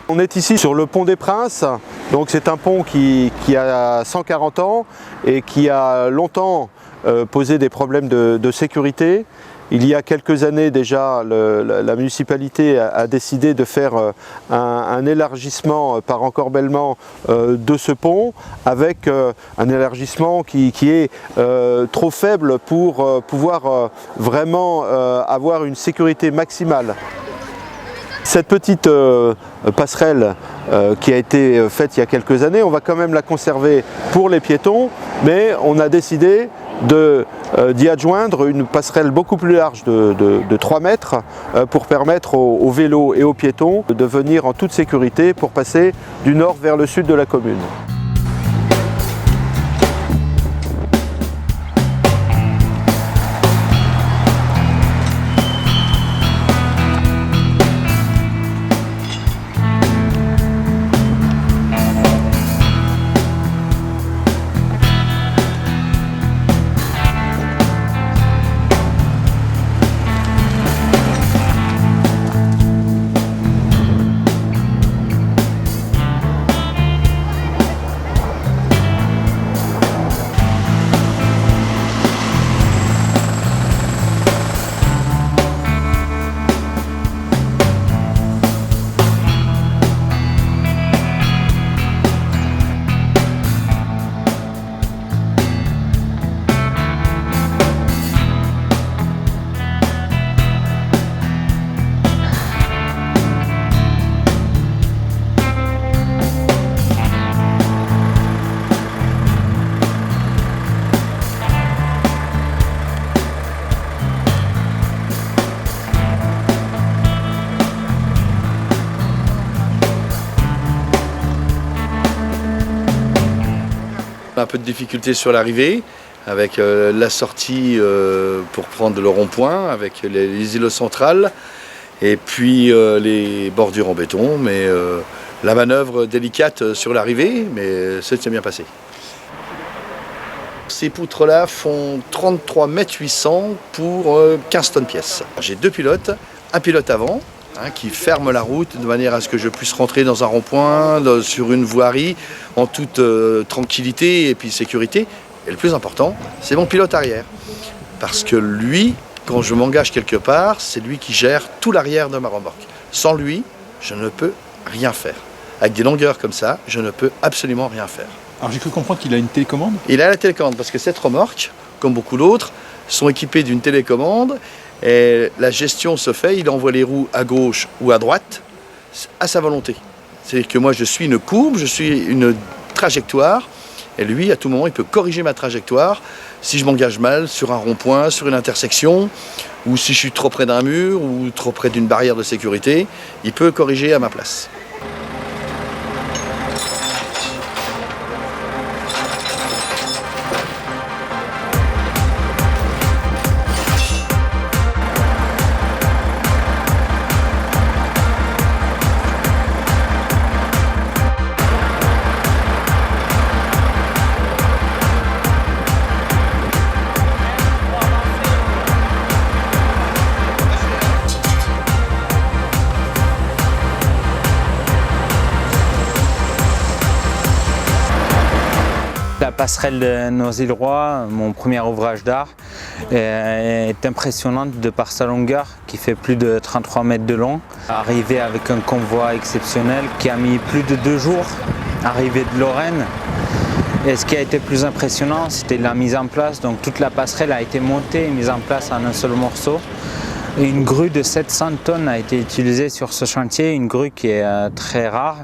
On est ici sur le pont des Princes, donc c'est un pont qui a 140 ans et qui a longtemps posé des problèmes de sécurité. Il y a quelques années déjà, la municipalité a décidé de faire un élargissement par encorbellement de ce pont, avec un élargissement qui est trop faible pour pouvoir vraiment avoir une sécurité maximale. Cette petite passerelle qui a été faite il y a quelques années, on va quand même la conserver pour les piétons, mais on a décidé d'y adjoindre une passerelle beaucoup plus large de 3 mètres pour permettre aux vélos et aux piétons de venir en toute sécurité pour passer du nord vers le sud de la commune. Un peu de difficulté sur l'arrivée, avec la sortie pour prendre le rond-point, avec les îlots centrales, et puis les bordures en béton, mais la manœuvre délicate sur l'arrivée, mais ça s'est bien passé. Ces poutres-là font 33,8 m pour 15 tonnes pièce. J'ai 2 pilotes, un pilote avant, qui ferme la route de manière à ce que je puisse rentrer dans un rond-point, sur une voirie, en toute tranquillité et puis sécurité. Et le plus important, c'est mon pilote arrière. Parce que lui, quand je m'engage quelque part, c'est lui qui gère tout l'arrière de ma remorque. Sans lui, je ne peux rien faire. Avec des longueurs comme ça, je ne peux absolument rien faire. Alors j'ai cru comprendre qu'il a une télécommande. Il a la télécommande parce que cette remorque, comme beaucoup d'autres, sont équipées d'une télécommande. Et la gestion se fait, il envoie les roues à gauche ou à droite à sa volonté. C'est-à-dire que moi je suis une courbe, je suis une trajectoire, et lui à tout moment il peut corriger ma trajectoire si je m'engage mal sur un rond-point, sur une intersection, ou si je suis trop près d'un mur ou trop près d'une barrière de sécurité, il peut corriger à ma place. La passerelle de Noisy-le-Roi, mon premier ouvrage d'art, est impressionnante de par sa longueur qui fait plus de 33 mètres de long. Arrivé avec un convoi exceptionnel qui a mis plus de 2 jours, arrivé de Lorraine. Et ce qui a été plus impressionnant, c'était la mise en place. Donc toute la passerelle a été montée et mise en place en un seul morceau. Et une grue de 700 tonnes a été utilisée sur ce chantier, une grue qui est très rare.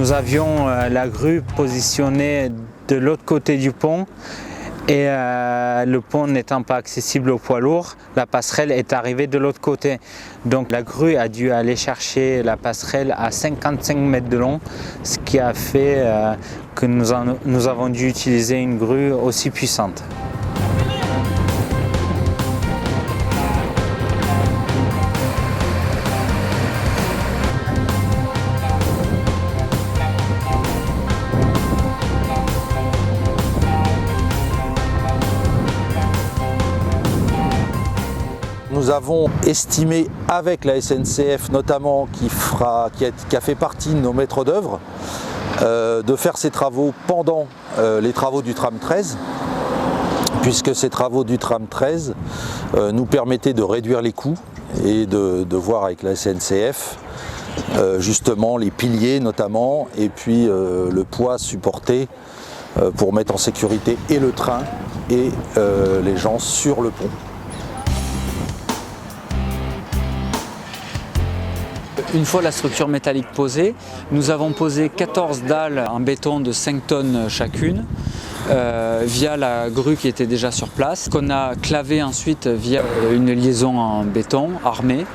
Nous avions la grue positionnée de l'autre côté du pont et le pont n'étant pas accessible aux poids lourds, la passerelle est arrivée de l'autre côté. Donc la grue a dû aller chercher la passerelle à 55 mètres de long, ce qui a fait que nous avons dû utiliser une grue aussi puissante. Nous avons estimé avec la SNCF notamment qui a fait partie de nos maîtres d'œuvre de faire ces travaux pendant les travaux du tram 13, puisque ces travaux du tram 13 nous permettaient de réduire les coûts et de voir avec la SNCF justement les piliers notamment et puis le poids supporté pour mettre en sécurité et le train et les gens sur le pont. Une fois la structure métallique posée, nous avons posé 14 dalles en béton de 5 tonnes chacune via la grue qui était déjà sur place, qu'on a clavé ensuite via une liaison en béton armée.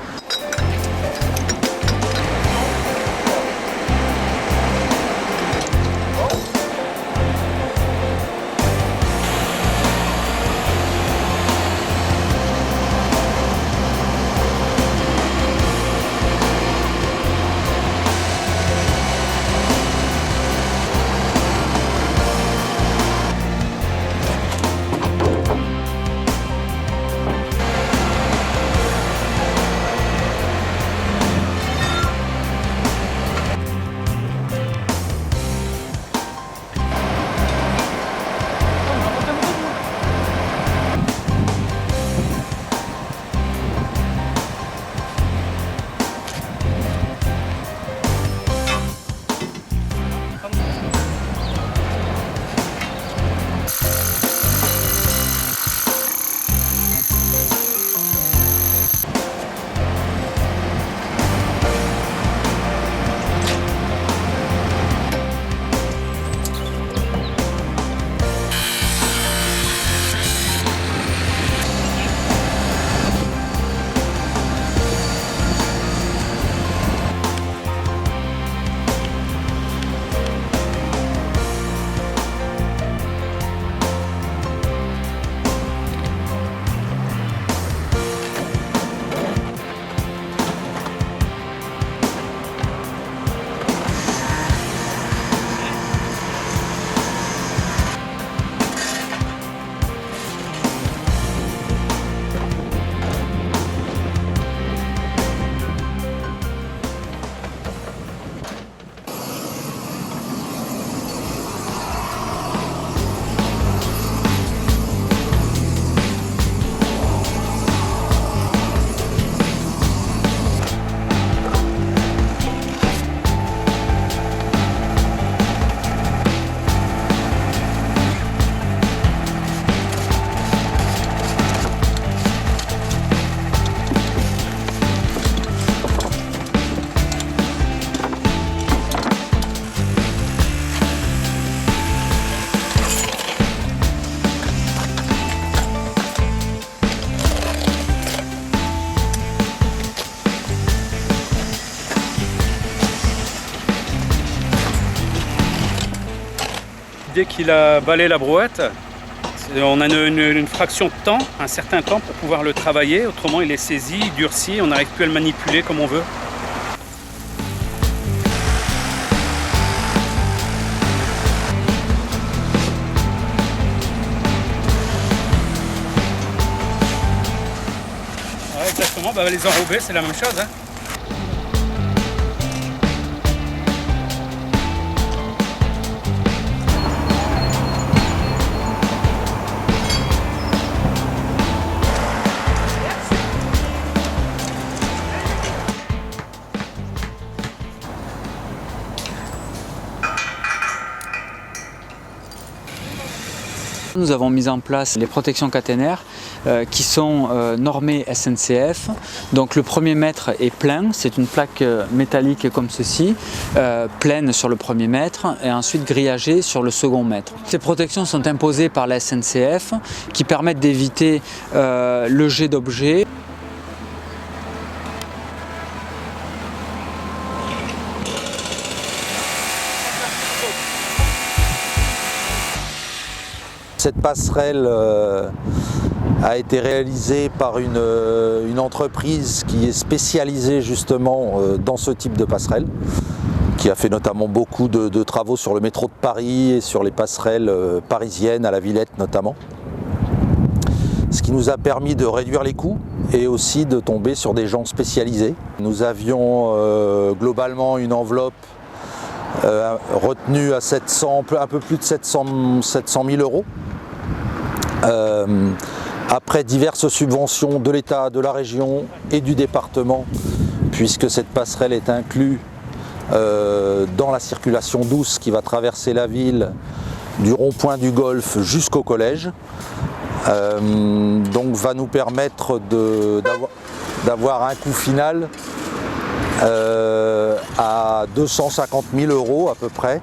Dès qu'il a balayé la brouette, on a une fraction de temps, un certain temps pour pouvoir le travailler, autrement il est saisi, durci, on n'arrive plus à le manipuler comme on veut. Ouais, exactement, les enrobés c'est la même chose. Hein. Nous avons mis en place les protections caténaires qui sont normées SNCF. Donc le premier mètre est plein, c'est une plaque métallique comme ceci, pleine sur le premier mètre et ensuite grillagée sur le second mètre. Ces protections sont imposées par la SNCF qui permettent d'éviter le jet d'objets. Cette passerelle a été réalisée par une entreprise qui est spécialisée justement dans ce type de passerelle, qui a fait notamment beaucoup de travaux sur le métro de Paris et sur les passerelles parisiennes, à la Villette notamment. Ce qui nous a permis de réduire les coûts et aussi de tomber sur des gens spécialisés. Nous avions globalement une enveloppe retenue à 700, un peu plus de 700 000 euros. Après diverses subventions de l'État, de la région et du département, puisque cette passerelle est inclue dans la circulation douce qui va traverser la ville du rond-point du Golfe jusqu'au collège. Donc va nous permettre d'avoir un coût final à 250 000 euros à peu près.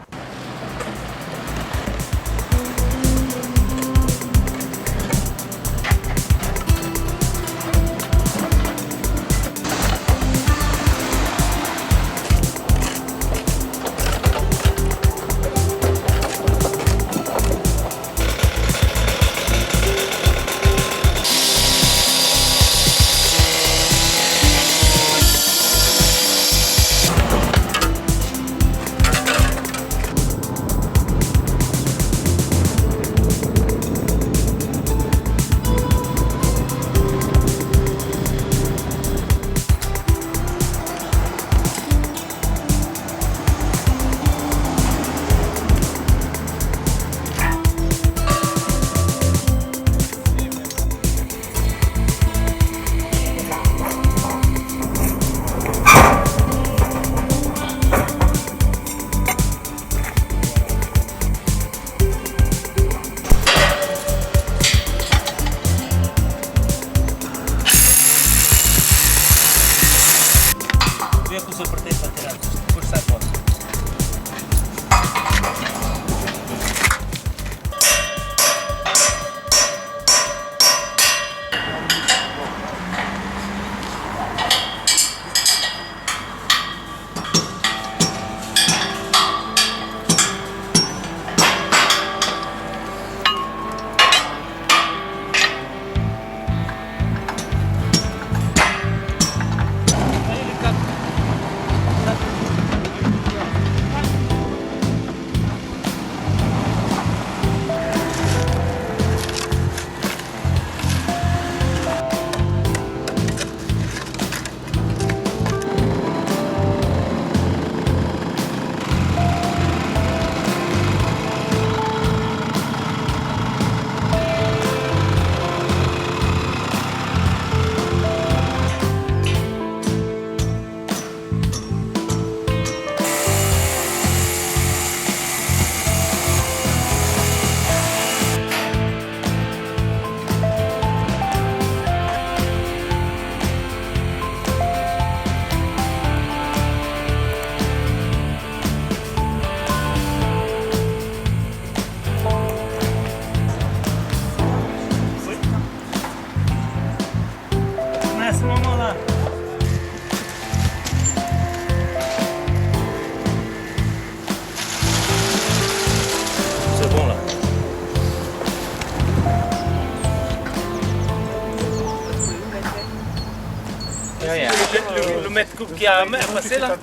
Le mètre cube qui a passé là.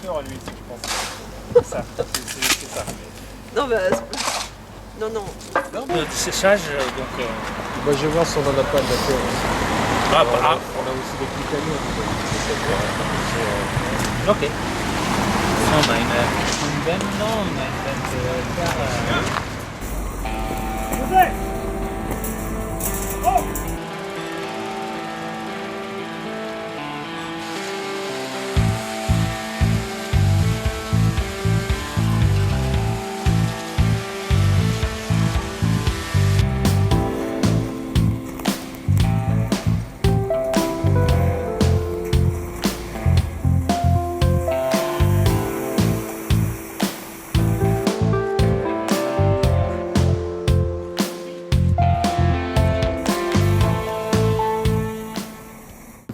C'est ça. Non, bah, non. Le séchage, donc. Bah, je vais voir si on en a pas d'accord. On a aussi des petits camions. Ok. On a une benne, non, on a une benne de terre.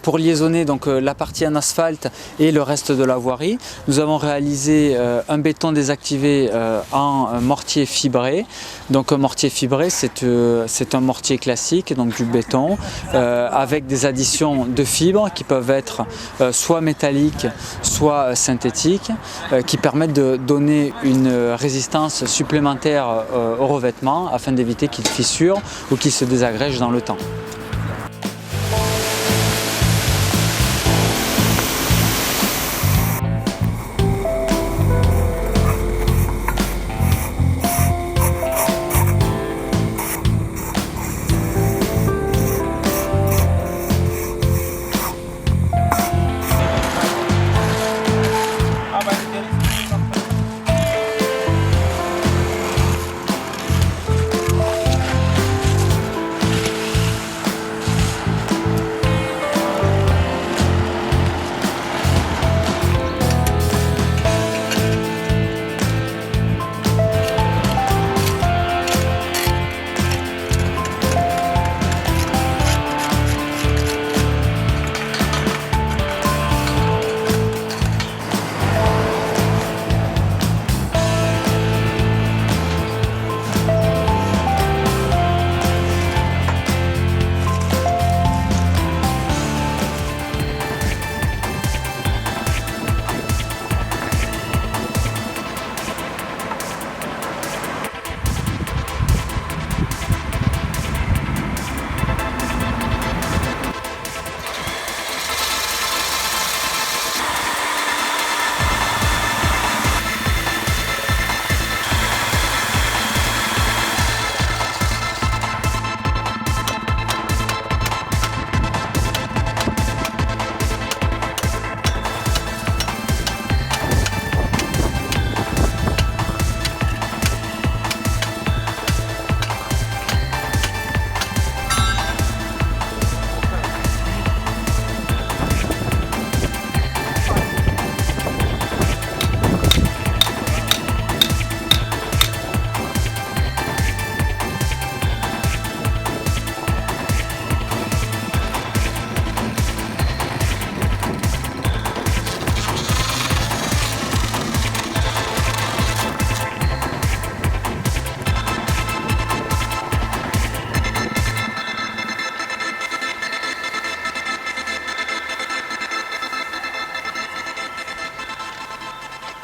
pour liaisonner donc, la partie en asphalte et le reste de la voirie. Nous avons réalisé un béton désactivé en mortier fibré. Donc un mortier fibré, c'est un mortier classique, donc du béton, avec des additions de fibres qui peuvent être soit métalliques, soit synthétiques, qui permettent de donner une résistance supplémentaire au revêtement afin d'éviter qu'il fissure ou qu'il se désagrège dans le temps.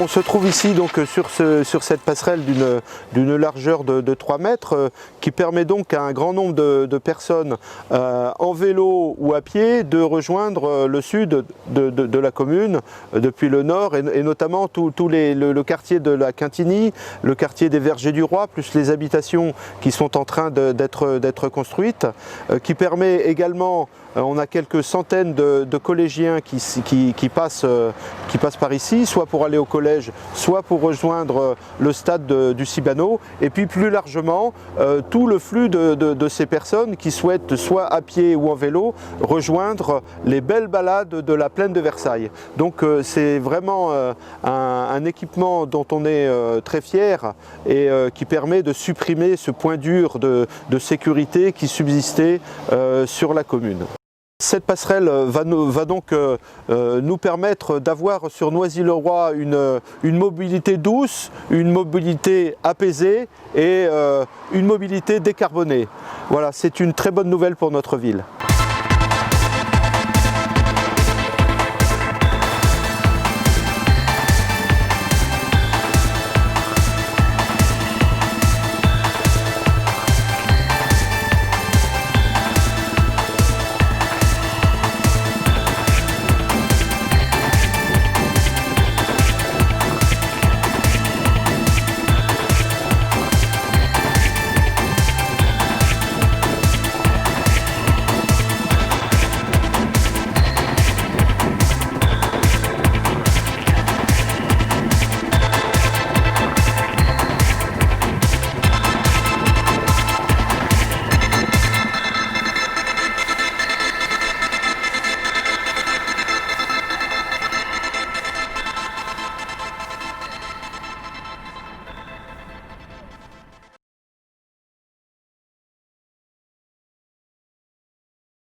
On se trouve ici donc sur cette passerelle d'une largeur de 3 mètres qui permet donc à un grand nombre de personnes en vélo ou à pied de rejoindre le sud de la commune depuis le nord et notamment le quartier de la Quintigny, le quartier des Vergers du Roi, plus les habitations qui sont en train d'être construites, qui permet également, on a quelques centaines de collégiens qui passent par ici, soit pour aller au collège, soit pour rejoindre le stade du Cibano, et puis plus largement tout le flux de ces personnes qui souhaitent, soit à pied ou en vélo, rejoindre les belles balades de la plaine de Versailles. Donc c'est vraiment un équipement dont on est très fier et qui permet de supprimer ce point dur de sécurité qui subsistait sur la commune. Cette passerelle va donc nous permettre d'avoir sur Noisy-le-Roi une mobilité douce, une mobilité apaisée et une mobilité décarbonée. Voilà, c'est une très bonne nouvelle pour notre ville.